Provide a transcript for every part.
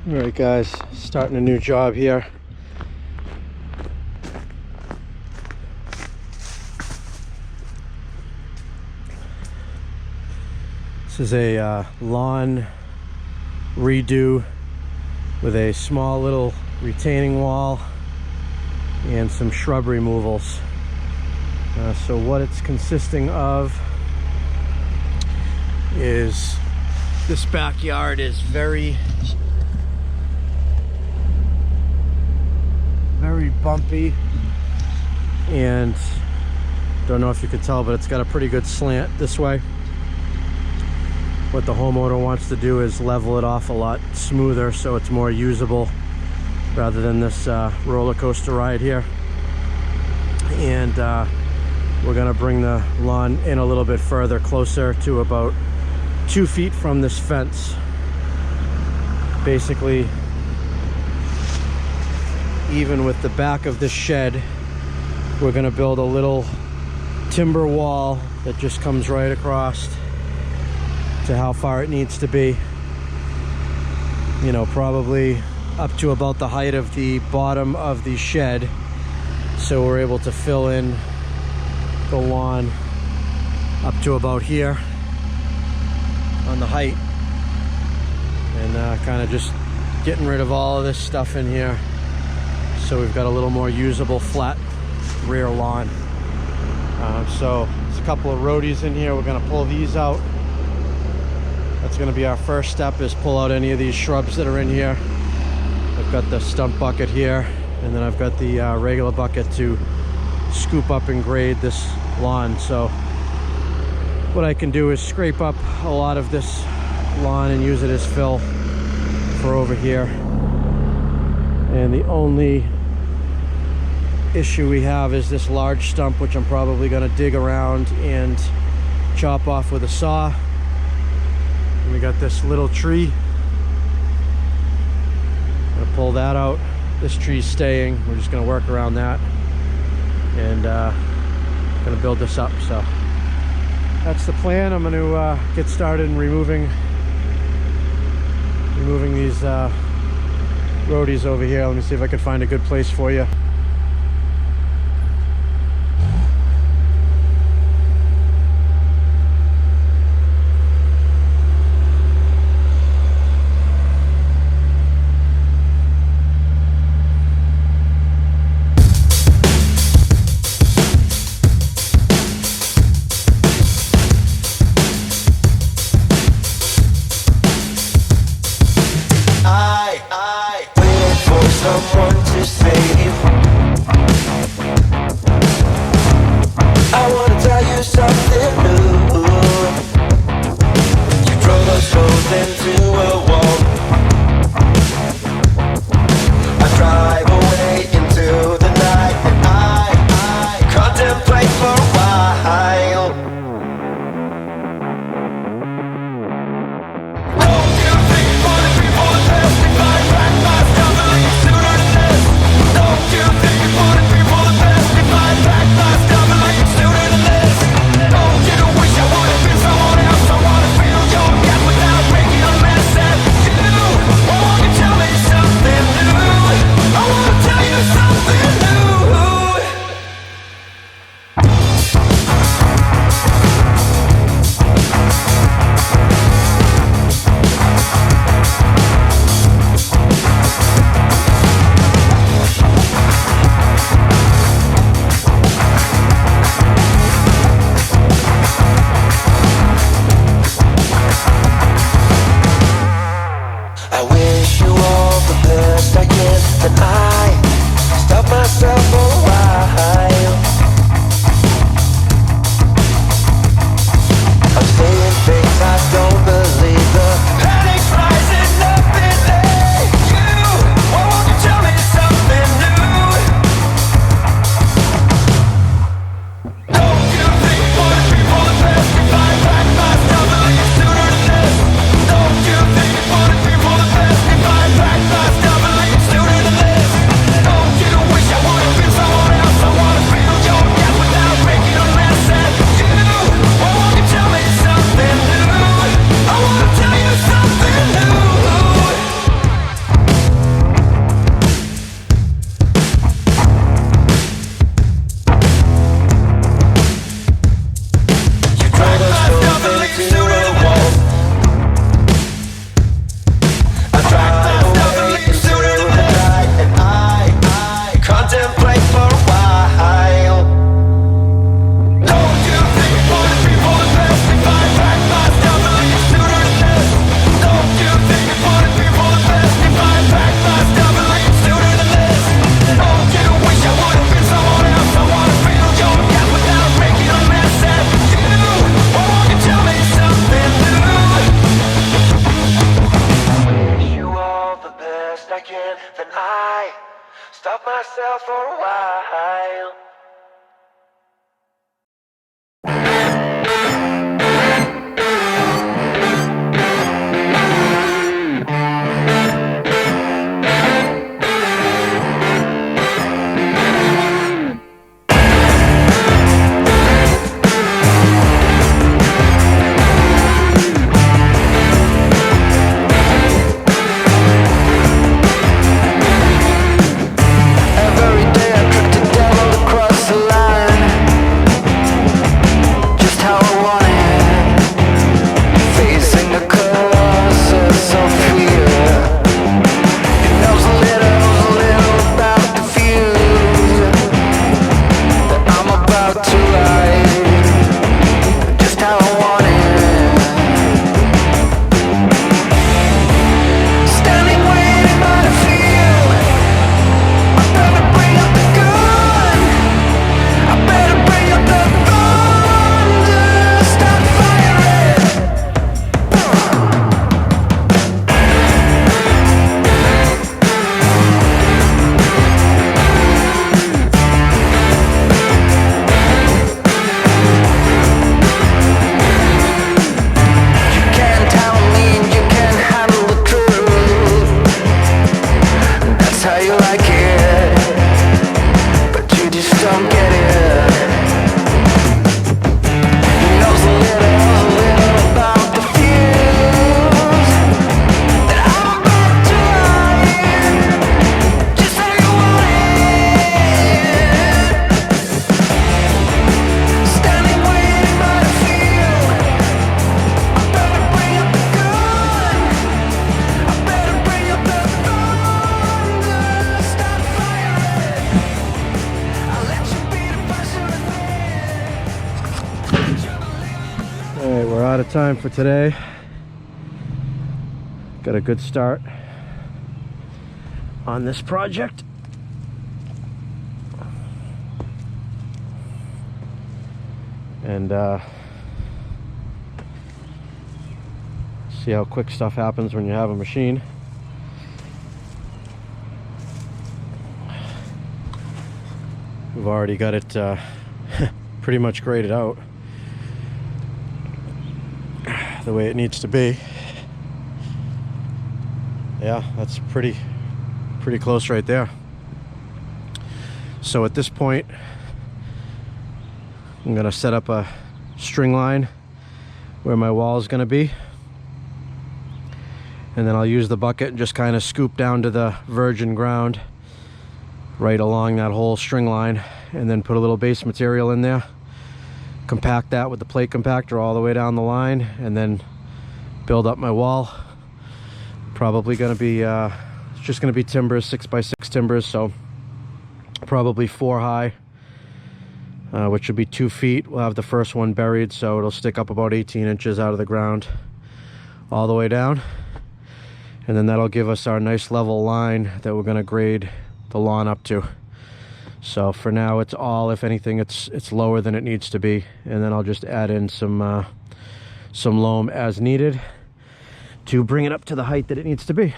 Alright guys, starting a new job here. This is a lawn redo with a small little retaining wall and some shrub removals. So what it's consisting of is this backyard is very bumpy, and don't know if you could tell, but it's got a pretty good slant this way. What the homeowner wants to do is level it off a lot smoother so it's more usable rather than this roller coaster ride here. And we're gonna bring the lawn in a little bit further, closer to about 2 feet from this fence. Basically, even with the back of this shed, we're gonna build a little timber wall that just comes right across to how far it needs to be. You know, probably up to about the height of the bottom of the shed, so we're able to fill in the lawn up to about here on the height, and kind of just getting rid of all of this stuff in here, so we've got a little more usable flat rear lawn. So there's a couple of roadies in here. We're going to pull these out. That's going to be our first step, is pull out any of these shrubs that are in here. I've got the stump bucket here, and then I've got the regular bucket to scoop up and grade this lawn. So what I can do is scrape up a lot of this lawn and use it as fill for over here. And the only issue we have is this large stump, which I'm probably going to dig around and chop off with a saw. And we got this little tree. I'm gonna pull that out. This tree's staying. We're just gonna work around that and gonna build this up. So that's the plan. I'm gonna get started in removing these roadies over here. Let me see if I can find a good place for you. I wait for someone to say it. stop myself for a while. Alright, we're out of time for today. Got a good start on this project. And see how quick stuff happens when you have a machine. We've already got it pretty much graded out the way it needs to be. Yeah, that's pretty close right there. So at this point, I'm gonna set up a string line where my wall is gonna be, and then I'll use the bucket and just kind of scoop down to the virgin ground right along that whole string line, and then put a little base material in there, compact that with the plate compactor all the way down the line, and then build up my wall. Probably gonna be it's just gonna be timbers, 6x6 timbers, so probably 4 high, which would be 2 feet. We'll have the first one buried, so it'll stick up about 18 inches out of the ground all the way down, and then that'll give us our nice level line that we're gonna grade the lawn up to. So for now, it's all, if anything, it's lower than it needs to be, and then I'll just add in some loam as needed to bring it up to the height that it needs to be.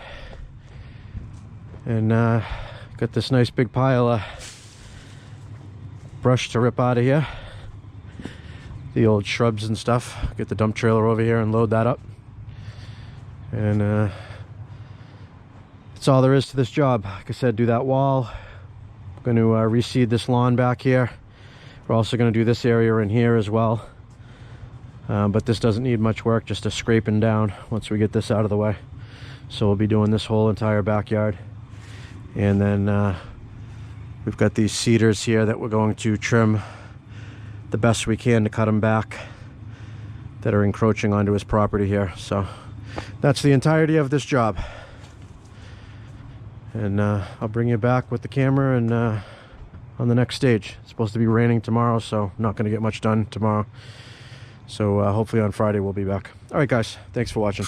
And got this nice big pile of brush to rip out of here, the old shrubs and stuff. Get the dump trailer over here and load that up, and that's all there is to this job. Like I said, do that wall. I'm going to reseed this lawn back here. We're also going to do this area in here as well, but this doesn't need much work, just a scraping down once we get this out of the way. So we'll be doing this whole entire backyard, and then we've got these cedars here that we're going to trim the best we can to cut them back that are encroaching onto his property here. So that's the entirety of this job. And I'll bring you back with the camera and on the next stage. It's supposed to be raining tomorrow, so I'm not going to get much done tomorrow. So hopefully on Friday we'll be back. All right, guys, thanks for watching.